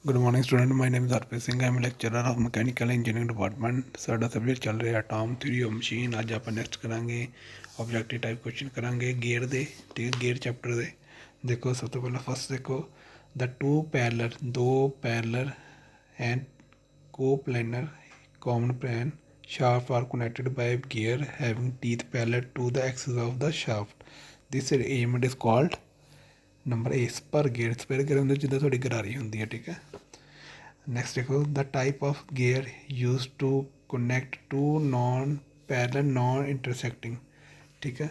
Good morning student, my name is Harpreet Singh. I am lecturer of mechanical engineering department. ਸਾਡਾ subject ਚੱਲ ਰਿਹਾ term theory of machine. ਅੱਜ ਆਪਾਂ next ਕਰਾਂਗੇ objective type question ਕਰਾਂਗੇ gear ਦੇ, ਠੀਕ ਹੈ, ਗੇਅਰ ਚੈਪਟਰ ਦੇ। ਦੇਖੋ ਸਭ ਤੋਂ ਪਹਿਲਾਂ ਫਸਟ ਦੇਖੋ, ਦ ਦੋ parallel and co-planar common plane shaft are connected by gear having teeth parallel to the axis of the shaft. This arrangement is called number A super gear. Super gear ਹੁੰਦੇ ਜਿੱਦਾਂ ਤੁਹਾਡੀ ਗਰਾਰੀ ਹੁੰਦੀ ਹੈ, ਠੀਕ ਹੈ। ਨੈਕਸਟ ਦੇਖੋ, the type of gear use to connect two non parallel non intersecting, ਠੀਕ ਹੈ।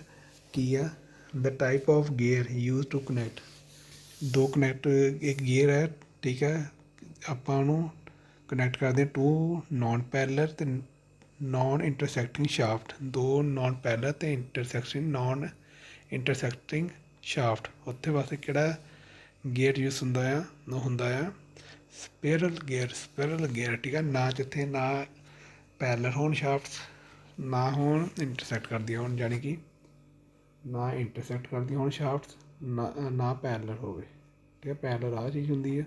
ਕੀ ਆ the type of gear use to connect, ਦੋ ਕਨੈਕਟ ਇੱਕ ਗੇਅਰ ਹੈ, ਠੀਕ ਹੈ। ਆਪਾਂ ਉਹਨੂੰ ਕਨੈਕਟ ਕਰਦੇ ਟੂ ਨੋਨ ਪੈਰਲਰ ਅਤੇ ਨੋਨ ਇੰਟਰਸੈਕਟਿੰਗ ਸ਼ਾਫਟ, ਦੋ ਨੋਨ ਪੈਰਲਰ ਅਤੇ ਨੋਨ ਇੰਟਰਸੈਕਟਿੰਗ ਸ਼ਾਫਟ। ਉੱਥੇ ਵਾਸਤੇ ਕਿਹੜਾ ਗੇਅਰ ਯੂਜ਼ ਹੁੰਦਾ ਆ, ਉਹ ਹੁੰਦਾ ਆ ਸਪੇਰਲ ਗੇਅਰ, ਠੀਕ ਹੈ। ਨਾ ਜਿੱਥੇ ਨਾ ਪੈਰਲਰ ਹੋਣ ਸ਼ਾਫਟਸ, ਨਾ ਹੋਣ ਇੰਟਰਸੈਕਟ ਕਰਦੀਆਂ ਹੋਣ, ਜਾਣੀ ਕਿ ਨਾ ਇੰਟਰਸੈਕਟ ਕਰਦੀਆਂ ਹੋਣ ਸ਼ਾਫਟਸ, ਨਾ ਪੈਰਲਰ ਹੋਵੇ, ਠੀਕ ਹੈ। ਪੈਰਲਰ ਆਹ ਚੀਜ਼ ਹੁੰਦੀ ਹੈ,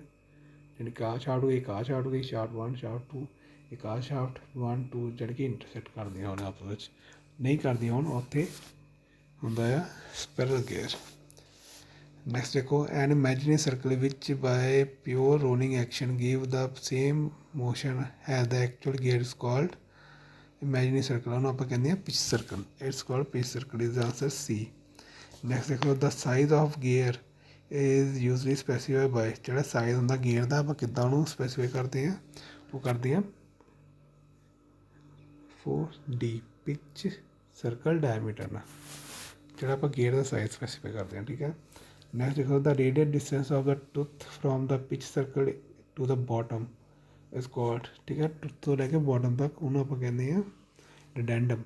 ਜਾਣੀ ਕਿ ਆਹ ਸ਼ਾਫਟ ਹੋਈ, ਇੱਕ ਆਹ ਸ਼ਾਫਟ ਹੋਈ, ਸ਼ਾਫਟ 1 ਸ਼ਾਫਟ 2, ਇੱਕ ਆਹ ਸ਼ਾਫਟ 1 2, ਜਾਣੀ ਕਿ ਇੰਟਰਸੈਕਟ ਕਰਦੀਆਂ ਹੋਣ ਆਪਸ ਵਿੱਚ, ਨਹੀਂ ਕਰਦੀਆਂ ਹੋਣ, ਉੱਥੇ ਹੁੰਦਾ ਆ ਸਪੈਰਲ ਗੇਅਰ। ਨੈਕਸਟ ਦੇਖੋ, an imaginary circle which by pure rolling action give the same motion has the actual gear is called imaginary circle, ਉਹਨੂੰ ਆਪਾਂ ਕਹਿੰਦੇ ਹਾਂ pitch circle. It's called pitch circle is answer C. Next ਦੇਖੋ, the size of gear is usually specify by, ਜਿਹੜਾ size ਹੁੰਦਾ gear ਦਾ ਆਪਾਂ ਕਿੱਦਾਂ ਉਹਨੂੰ ਸਪੈਸੀਫਾਈ ਕਰਦੇ ਹਾਂ, ਉਹ ਕਰਦੇ ਹਾਂ 4D ਪਿਚ ਸਰਕਲ ਡਾਇਮੀਟਰ ਨਾਲ, ਜਿਹੜਾ ਆਪਾਂ ਗੇਅਰ ਦਾ ਸਾਈਜ਼ ਸਪੈਸੀਫਾਈ ਕਰਦੇ ਹਾਂ, ਠੀਕ ਹੈ। ਨੈਕਸਟ ਦੇਖੋ, the radial distance of the tooth from the pitch circle to the bottom is called, ਠੀਕ ਹੈ। ਟੁੱਥ ਤੋਂ ਲੈ ਕੇ ਬੋਟਮ ਤੱਕ ਉਹਨੂੰ ਆਪਾਂ ਕਹਿੰਦੇ ਹਾਂ ਡਡੈਂਡਮ,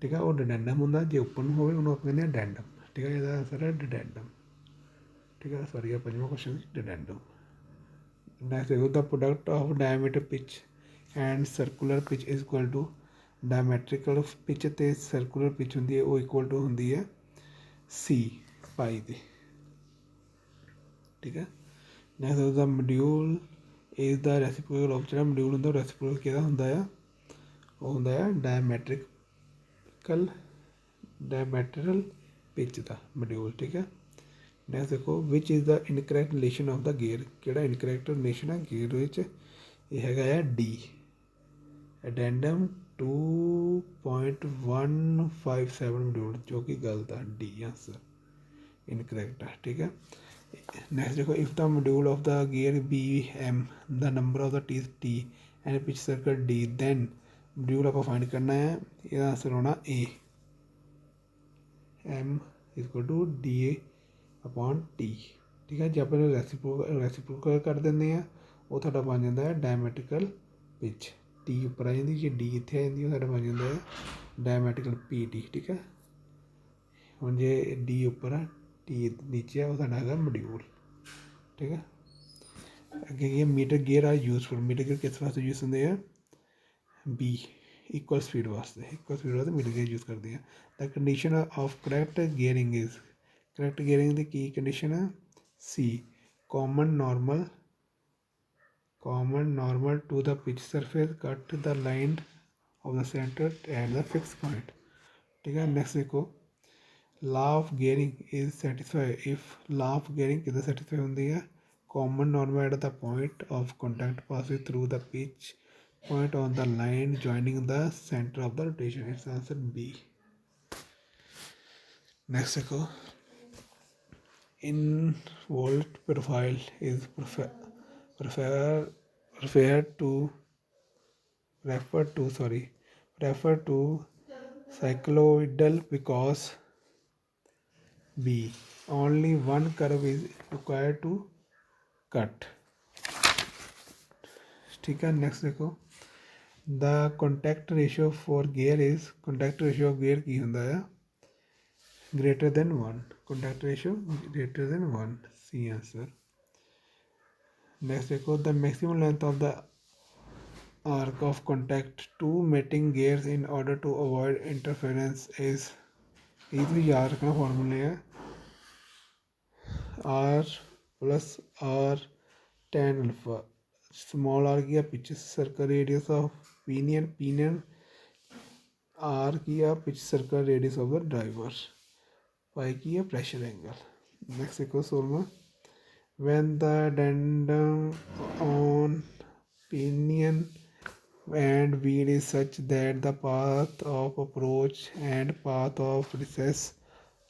ਠੀਕ ਹੈ। ਉਹ ਡਡੈਂਡਮ ਹੁੰਦਾ, ਜੇ ਉੱਪਰ ਨੂੰ ਹੋਵੇ ਉਹਨੂੰ ਆਪਾਂ ਕਹਿੰਦੇ ਹਾਂ ਡੈਂਡਮ, ਠੀਕ ਹੈ। ਇਹਦਾ ਆਂਸਰ ਹੈ ਡਡੈਂਡਮ, ਠੀਕ ਹੈ। ਸੌਰੀ, ਆ ਪੰਜਵਾਂ ਕੁਐਸਚਨ ਡਡੈਂਡਮ। ਨੈਕਸਟ ਦੇਖੋ, the product of diameter pitch and circular pitch is equal to, diametrical pitch ਅਤੇ ਸਰਕੂਲਰ ਪਿਚ ਹੁੰਦੀ ਹੈ, ਉਹ ਇਕੁਅਲ ਟੂ ਹੁੰਦੀ ਹੈ ਸੀ ਪਾਈ ਦੀ, ਠੀਕ ਹੈ। Next the module is the reciprocal of, ਜਿਹੜਾ ਮੋਡਿਊਲ ਹੁੰਦਾ ਉਹ ਰੈਸੀਪ੍ਰੋਕਲ ਕਿਹਦਾ ਹੁੰਦਾ ਆ, ਉਹ ਹੁੰਦਾ ਆ ਡਾਇਮੈਟਰਲ ਪਿਚ ਦਾ ਮੋਡਿਊਲ, ਠੀਕ ਹੈ। ਨੈਕਸਟ ਦੇਖੋ, which is the incorrect relation of the gear, ਕਿਹੜਾ ਇਨਕਰੈਕਟ ਰਿਲੇਸ਼ਨ ਹੈ ਗੇਅਰ ਵਿੱਚ, ਇਹ ਹੈਗਾ ਆ ਡੀ, ਅਡੈਂਡਮ 2.157 ਮੋਡਿਊਲ, ਜੋ ਕਿ ਗਲਤ ਆ, ਡੀ ਆਂਸਰ ਇਨਕਰੈਕਟ ਹੈ, ਠੀਕ ਹੈ। ਨੈਕਸਟ ਦੇਖੋ, if the module of the gear be M, the number of the T T and pitch circle D, then module ਆਪਾਂ ਫਾਈਂਡ ਕਰਨਾ ਹੈ, ਇਹਦਾ ਆਂਸਰ ਹੋਣਾ ਏ, M equal to D A upon T, ਠੀਕ ਹੈ। ਜੇ ਆਪਾਂ ਰੈਸੀਪ੍ਰੋਕਲ ਕਰ ਦਿੰਦੇ ਹਾਂ, ਉਹ ਤੁਹਾਡਾ ਬਣ ਜਾਂਦਾ ਹੈ ਡਾਇਮੈਟ੍ਰੀਕਲ ਪਿਚ, ਟੀ ਉੱਪਰ ਆ ਜਾਂਦੀ, ਜੇ ਡੀ ਇੱਥੇ ਆ ਜਾਂਦੀ, ਉਹ ਸਾਡਾ ਬਣ ਜਾਂਦਾ ਹੈ ਡਾਇਮੈਟ੍ਰੀਕਲ ਪੀ ਟੀ, ਠੀਕ ਹੈ। ਹੁਣ ਜੇ ਡੀ ਉੱਪਰ ਆ, ਟੀ ਨੀਚੇ ਆ, ਉਹ ਸਾਡਾ ਹੈਗਾ ਮੋਡਿਊਲ, ਠੀਕ ਹੈ। ਅੱਗੇ ਕੀ ਮੀਟਰ ਗੇਅਰ ਆ ਯੂਜ਼ਫੁਲ, ਮੀਟਰ ਗੇਅਰ ਕਿਸ ਵਾਸਤੇ ਯੂਜ਼ ਹੁੰਦੇ ਆ, ਬੀ ਇਕੁਅਲ ਸਪੀਡ ਵਾਸਤੇ ਮੀਟਰ ਗੇਅਰ ਯੂਜ਼ ਕਰਦੇ ਆ। The condition of correct gearing is, correct gearing ਦੀ ਕੀ ਕੰਡੀਸ਼ਨ ਆ, C common normal to the pitch surface cut the line of the centre at the fix point, ਠੀਕ ਹੈ। Next ਦੇਖੋ, law of gearing is satisfy if, law of gearing ਕਿੱਦਾਂ satisfy ਹੁੰਦੀ ਹੈ, common normal at the point of contact passing through the pitch point on the line joining the center of the rotation, its answer B. Next देखो, involved profile is referred to cycloidal because B, only one curve is required to cut, ठीक है। Next देखो, the contact ratio for gear is, contact ratio of gear की होंदा है greater than 1, contact ratio greater than 1, C answer. Next देखो, the maximum length of the arc of contact two mating gears in order to avoid interference is, भी याद रखना फॉर्मूले है R plus R tan alpha, small R की pitch circle radius of pinion R की pitch circle radius of the driver, pi की pressure angle. Next देखो 16वां, when the addendum on pinion and wheel is such that the path of approach and path of recess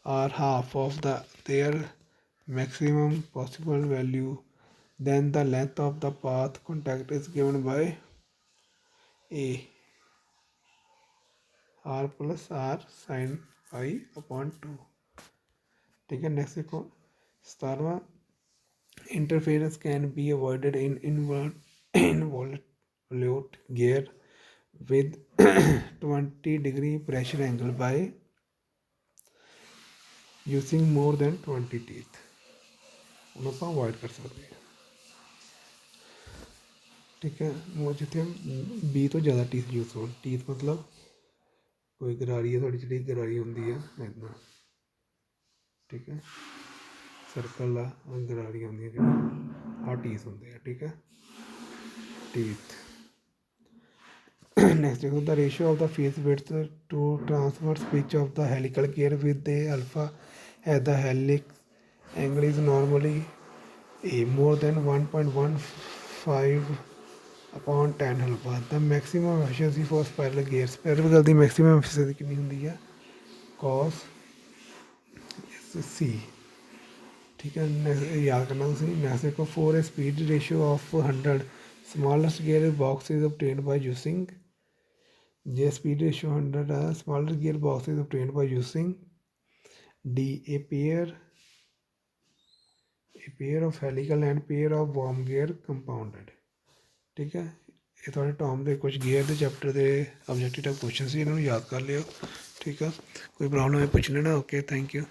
are half of their maximum possible value, then the length of the path contact is given by a r plus r sin pi upon 2। ठीक है। Next देखो 17वां, interference can be avoided in involute gear with 20-degree pressure angle by using more than 20 teeth। ਉਹਨੂੰ ਆਪਾਂ avoid ਕਰ ਸਕਦੇ ਹਾਂ। ਠੀਕ ਹੈ। ਉਹ ਜਿੱਥੇ 20 ਤੋਂ ਜ਼ਿਆਦਾ ਟੀਥ ਯੂਜ਼ ਹੋਣ, ਟੀਥ ਮਤਲਬ ਕੋਈ ਗਰਾਰੀ ਹੈ, ਤੁਹਾਡੀ ਜਿਹੜੀ ਗਰਾਰੀ ਹੁੰਦੀ ਹੈ ਇੱਦਾਂ, ਠੀਕ ਹੈ, ਸਰਕਲ ਆ ਗਰਾਰੀਆਂ ਹੁੰਦੀਆਂ ਜਿਹੜੀਆਂ, ਆਹ ਟੀਥ ਹੁੰਦੇ ਆ। ਠੀਕ ਹੈ, teeth. Next is the ratio of the face width to transverse pitch of the helical gear with the alpha as the helix angle is normally a more than 1.15 upon 10 alpha। The maximum efficiency for spiral gear, spiral gear the maximum efficiency ਕਿੰਨੀ ਹੁੰਦੀ ਹੈ? cos C। ठीक है, याद करना ਤੁਸੀਂ। Next देखो 4 a speed ratio of 100 smallest gear box is obtained by using, J speed ratio 100 है, smallest gear box is obtained by using D a pair of helical and pair of worm gear compounded। ठीक है, ਇਹ ਤੁਹਾਡੇ Tom ਦੇ ਕੁਝ gear ਦੇ chapter ਦੇ objective type question ਸੀ, ਇਹਨਾਂ ਨੂੰ ਯਾਦ ਕਰ ਲਿਓ। ਠੀਕ ਆ, ਕੋਈ ਪ੍ਰੋਬਲਮ ਹੈ ਪੁੱਛ ਲੈਣਾ। Okay, thank you.